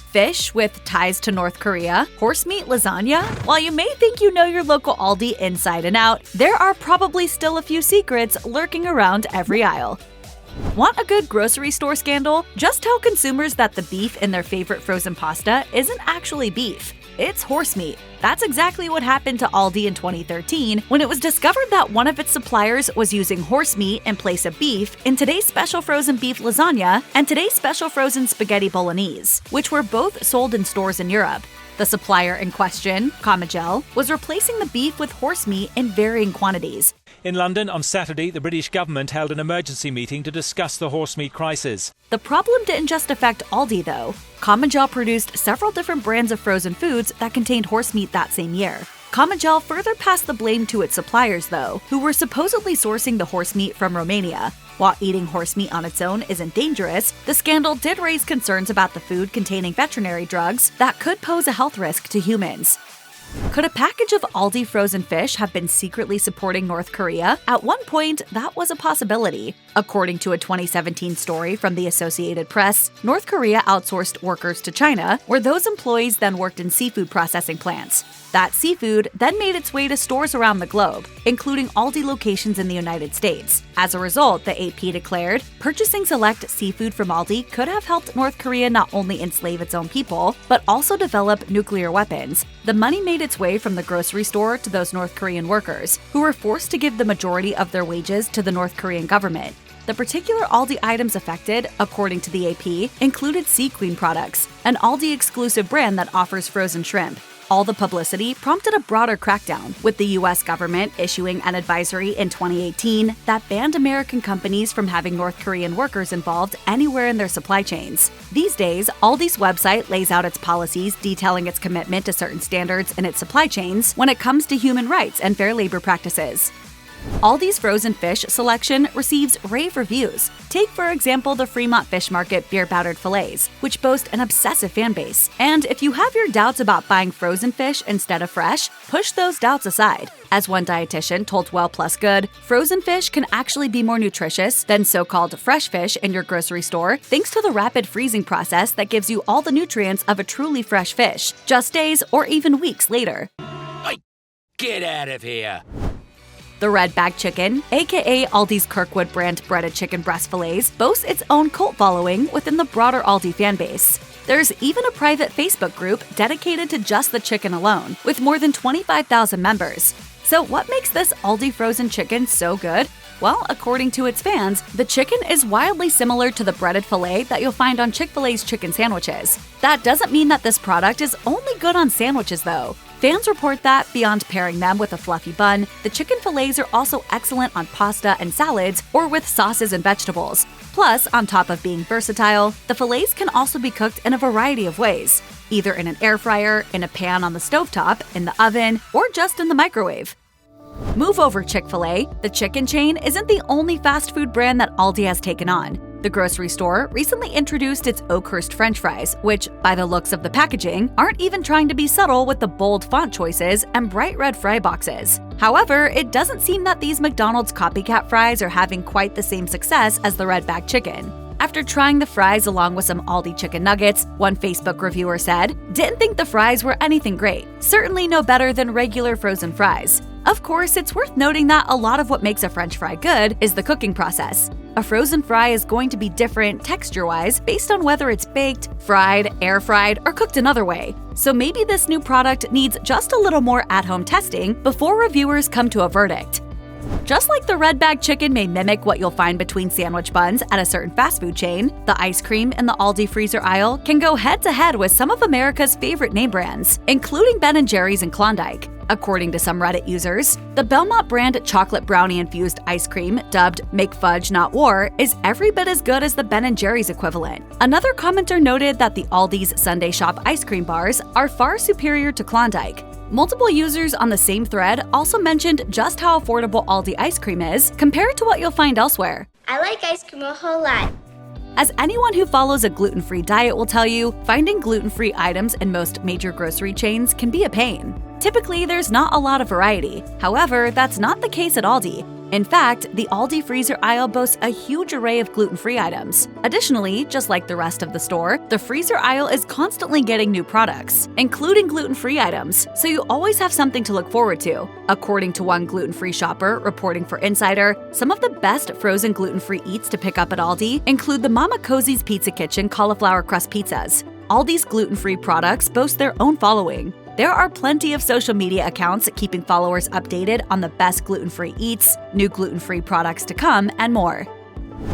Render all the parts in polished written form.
fish with ties to North Korea, horse meat lasagna? While you may think you know your local Aldi inside and out, there are probably still a few secrets lurking around every aisle. Want a good grocery store scandal? Just tell consumers that the beef in their favorite frozen pasta isn't actually beef. It's horse meat. That's exactly what happened to Aldi in 2013 when it was discovered that one of its suppliers was using horse meat in place of beef in today's special frozen beef lasagna and today's special frozen spaghetti bolognese, which were both sold in stores in Europe. The supplier in question, Comagel, was replacing the beef with horse meat in varying quantities. In London on Saturday, the British government held an emergency meeting to discuss the horse meat crisis. The problem didn't just affect Aldi, though. Comagel produced several different brands of frozen foods that contained horse meat that same year. Comagel further passed the blame to its suppliers, though, who were supposedly sourcing the horse meat from Romania. While eating horse meat on its own isn't dangerous, the scandal did raise concerns about the food containing veterinary drugs that could pose a health risk to humans. Could a package of Aldi frozen fish have been secretly supporting North Korea? At one point, that was a possibility. According to a 2017 story from the Associated Press, North Korea outsourced workers to China, where those employees then worked in seafood processing plants. That seafood then made its way to stores around the globe, including Aldi locations in the United States. As a result, the AP declared, purchasing select seafood from Aldi could have helped North Korea not only enslave its own people, but also develop nuclear weapons. The money made its way from the grocery store to those North Korean workers, who were forced to give the majority of their wages to the North Korean government. The particular Aldi items affected, according to the AP, included Sea Queen products, an Aldi exclusive brand that offers frozen shrimp. All the publicity prompted a broader crackdown, with the U.S. government issuing an advisory in 2018 that banned American companies from having North Korean workers involved anywhere in their supply chains. These days, Aldi's website lays out its policies detailing its commitment to certain standards in its supply chains when it comes to human rights and fair labor practices. Aldi's frozen fish selection receives rave reviews. Take, for example, the Fremont Fish Market beer-battered fillets, which boast an obsessive fan base. And if you have your doubts about buying frozen fish instead of fresh, push those doubts aside. As one dietitian told Well Plus Good, frozen fish can actually be more nutritious than so-called fresh fish in your grocery store, thanks to the rapid freezing process that gives you all the nutrients of a truly fresh fish, just days or even weeks later. Get out of here! The Red Bag Chicken, aka Aldi's Kirkwood brand breaded chicken breast fillets, boasts its own cult following within the broader Aldi fan base. There's even a private Facebook group dedicated to just the chicken alone, with more than 25,000 members. So what makes this Aldi frozen chicken so good? Well, according to its fans, the chicken is wildly similar to the breaded filet that you'll find on Chick-fil-A's chicken sandwiches. That doesn't mean that this product is only good on sandwiches, though. Fans report that, beyond pairing them with a fluffy bun, the chicken fillets are also excellent on pasta and salads or with sauces and vegetables. Plus, on top of being versatile, the fillets can also be cooked in a variety of ways, either in an air fryer, in a pan on the stovetop, in the oven, or just in the microwave. Move over, Chick-fil-A. The chicken chain isn't the only fast food brand that Aldi has taken on. The grocery store recently introduced its Oakhurst French fries, which, by the looks of the packaging, aren't even trying to be subtle with the bold font choices and bright red fry boxes. However, it doesn't seem that these McDonald's Copycat fries are having quite the same success as the Red Bag Chicken. After trying the fries along with some Aldi chicken nuggets, one Facebook reviewer said, "Didn't think the fries were anything great. Certainly no better than regular frozen fries." Of course, it's worth noting that a lot of what makes a French fry good is the cooking process. A frozen fry is going to be different texture-wise based on whether it's baked, fried, air-fried, or cooked another way. So maybe this new product needs just a little more at-home testing before reviewers come to a verdict. Just like the Red Bag Chicken may mimic what you'll find between sandwich buns at a certain fast food chain, the ice cream in the Aldi freezer aisle can go head-to-head with some of America's favorite name brands, including Ben & Jerry's and Klondike. According to some Reddit users, the Belmont brand chocolate brownie-infused ice cream, dubbed Make Fudge Not War, is every bit as good as the Ben & Jerry's equivalent. Another commenter noted that the Aldi's Sunday Shop ice cream bars are far superior to Klondike. Multiple users on the same thread also mentioned just how affordable Aldi ice cream is compared to what you'll find elsewhere. I like ice cream a whole lot. As anyone who follows a gluten-free diet will tell you, finding gluten-free items in most major grocery chains can be a pain. Typically, there's not a lot of variety. However, that's not the case at Aldi. In fact, the Aldi freezer aisle boasts a huge array of gluten-free items. Additionally, just like the rest of the store, the freezer aisle is constantly getting new products, including gluten-free items, so you always have something to look forward to. According to one gluten-free shopper reporting for Insider, some of the best frozen gluten-free eats to pick up at Aldi include the Mama Cozy's Pizza Kitchen cauliflower crust pizzas. Aldi's gluten-free products boast their own following. There are plenty of social media accounts keeping followers updated on the best gluten-free eats, new gluten-free products to come, and more.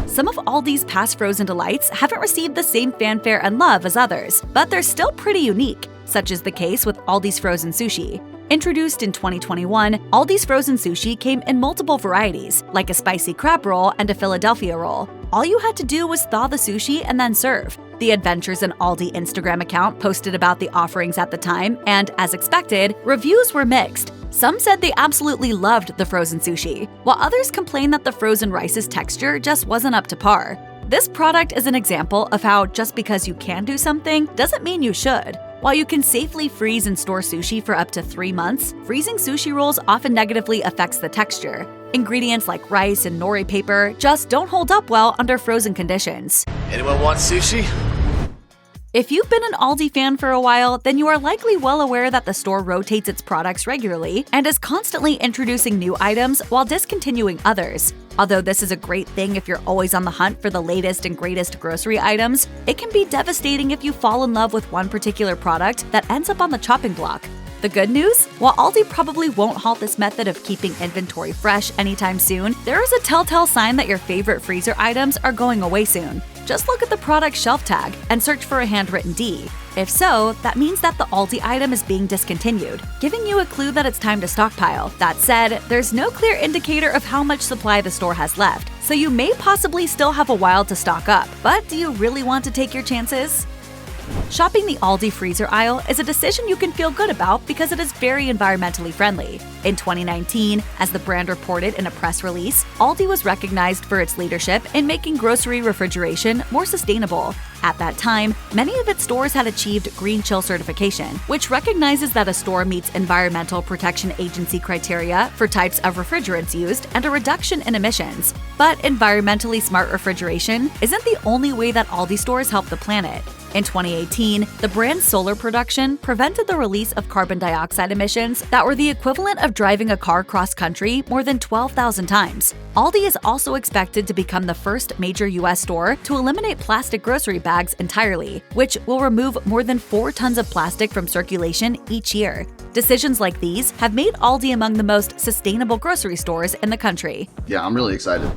Some of Aldi's past frozen delights haven't received the same fanfare and love as others, but they're still pretty unique, such is the case with Aldi's frozen sushi. Introduced in 2021, Aldi's frozen sushi came in multiple varieties, like a spicy crab roll and a Philadelphia roll. All you had to do was thaw the sushi and then serve. The Adventures in Aldi Instagram account posted about the offerings at the time, and as expected, reviews were mixed. Some said they absolutely loved the frozen sushi, while others complained that the frozen rice's texture just wasn't up to par. This product is an example of how just because you can do something doesn't mean you should. While you can safely freeze and store sushi for up to 3 months, freezing sushi rolls often negatively affects the texture. Ingredients like rice and nori paper just don't hold up well under frozen conditions. Anyone want sushi? If you've been an Aldi fan for a while, then you are likely well aware that the store rotates its products regularly and is constantly introducing new items while discontinuing others. Although this is a great thing if you're always on the hunt for the latest and greatest grocery items, it can be devastating if you fall in love with one particular product that ends up on the chopping block. The good news? While Aldi probably won't halt this method of keeping inventory fresh anytime soon, there is a telltale sign that your favorite freezer items are going away soon. Just look at the product shelf tag and search for a handwritten D. If so, that means that the Aldi item is being discontinued, giving you a clue that it's time to stockpile. That said, there's no clear indicator of how much supply the store has left, so you may possibly still have a while to stock up. But do you really want to take your chances? Shopping the Aldi freezer aisle is a decision you can feel good about because it is very environmentally friendly. In 2019, as the brand reported in a press release, Aldi was recognized for its leadership in making grocery refrigeration more sustainable. At that time, many of its stores had achieved Green Chill certification, which recognizes that a store meets Environmental Protection Agency criteria for types of refrigerants used and a reduction in emissions. But environmentally smart refrigeration isn't the only way that Aldi stores help the planet. In 2018, the brand's solar production prevented the release of carbon dioxide emissions that were the equivalent of driving a car cross-country more than 12,000 times. Aldi is also expected to become the first major U.S. store to eliminate plastic grocery bags entirely, which will remove more than 4 tons of plastic from circulation each year. Decisions like these have made Aldi among the most sustainable grocery stores in the country. Yeah, I'm really excited.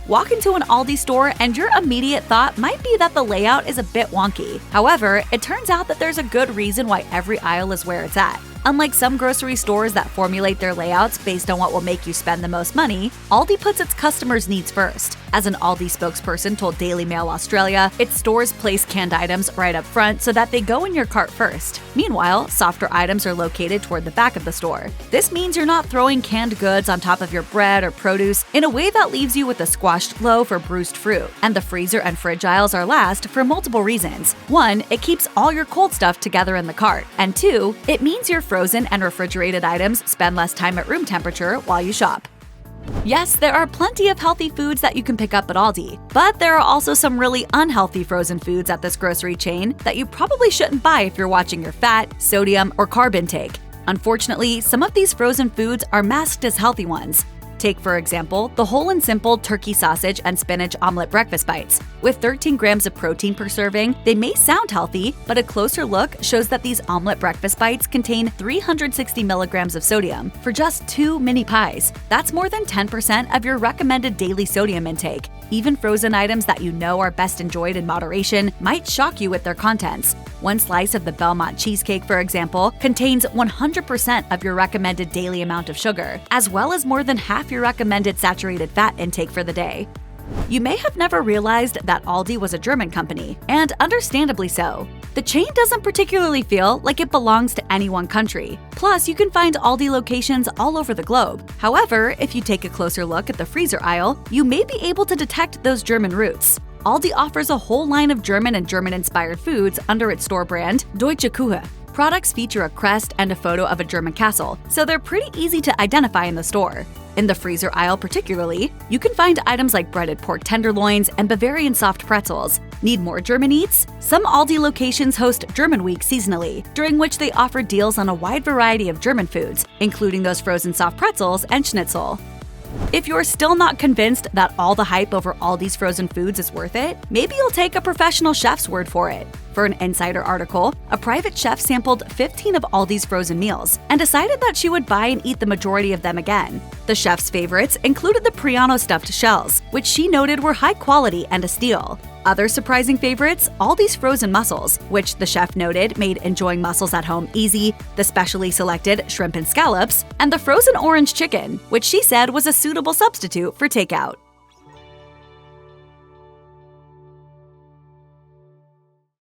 Walk into an Aldi store and your immediate thought might be that the layout is a bit wonky. However, it turns out that there's a good reason why every aisle is where it's at. Unlike some grocery stores that formulate their layouts based on what will make you spend the most money, Aldi puts its customers' needs first. As an Aldi spokesperson told Daily Mail Australia, its stores place canned items right up front so that they go in your cart first. Meanwhile, softer items are located toward the back of the store. This means you're not throwing canned goods on top of your bread or produce in a way that leaves you with a squashed loaf or bruised fruit. And the freezer and fridge aisles are last for multiple reasons. 1, it keeps all your cold stuff together in the cart. And 2, it means your frozen and refrigerated items spend less time at room temperature while you shop. Yes, there are plenty of healthy foods that you can pick up at Aldi, but there are also some really unhealthy frozen foods at this grocery chain that you probably shouldn't buy if you're watching your fat, sodium, or carb intake. Unfortunately, some of these frozen foods are masked as healthy ones. Take, for example, the whole and simple turkey sausage and spinach omelet breakfast bites. With 13 grams of protein per serving, they may sound healthy, but a closer look shows that these omelet breakfast bites contain 360 milligrams of sodium for just 2 mini pies. That's more than 10% of your recommended daily sodium intake. Even frozen items that you know are best enjoyed in moderation might shock you with their contents. One slice of the Belmont cheesecake, for example, contains 100% of your recommended daily amount of sugar, as well as more than half your recommended saturated fat intake for the day. You may have never realized that Aldi was a German company, and understandably so. The chain doesn't particularly feel like it belongs to any one country. Plus, you can find Aldi locations all over the globe. However, if you take a closer look at the freezer aisle, you may be able to detect those German roots. Aldi offers a whole line of German and German-inspired foods under its store brand, Deutsche Küche. Products feature a crest and a photo of a German castle, so they're pretty easy to identify in the store. In the freezer aisle particularly, you can find items like breaded pork tenderloins and Bavarian soft pretzels. Need more German eats? Some Aldi locations host German Week seasonally, during which they offer deals on a wide variety of German foods, including those frozen soft pretzels and schnitzel. If you're still not convinced that all the hype over Aldi's frozen foods is worth it, maybe you'll take a professional chef's word for it. For an Insider article, a private chef sampled 15 of Aldi's frozen meals and decided that she would buy and eat the majority of them again. The chef's favorites included the Priano stuffed shells, which she noted were high quality and a steal. Other surprising favorites, Aldi's frozen mussels, which the chef noted made enjoying mussels at home easy, the specially selected shrimp and scallops, and the frozen orange chicken, which she said was a suitable substitute for takeout.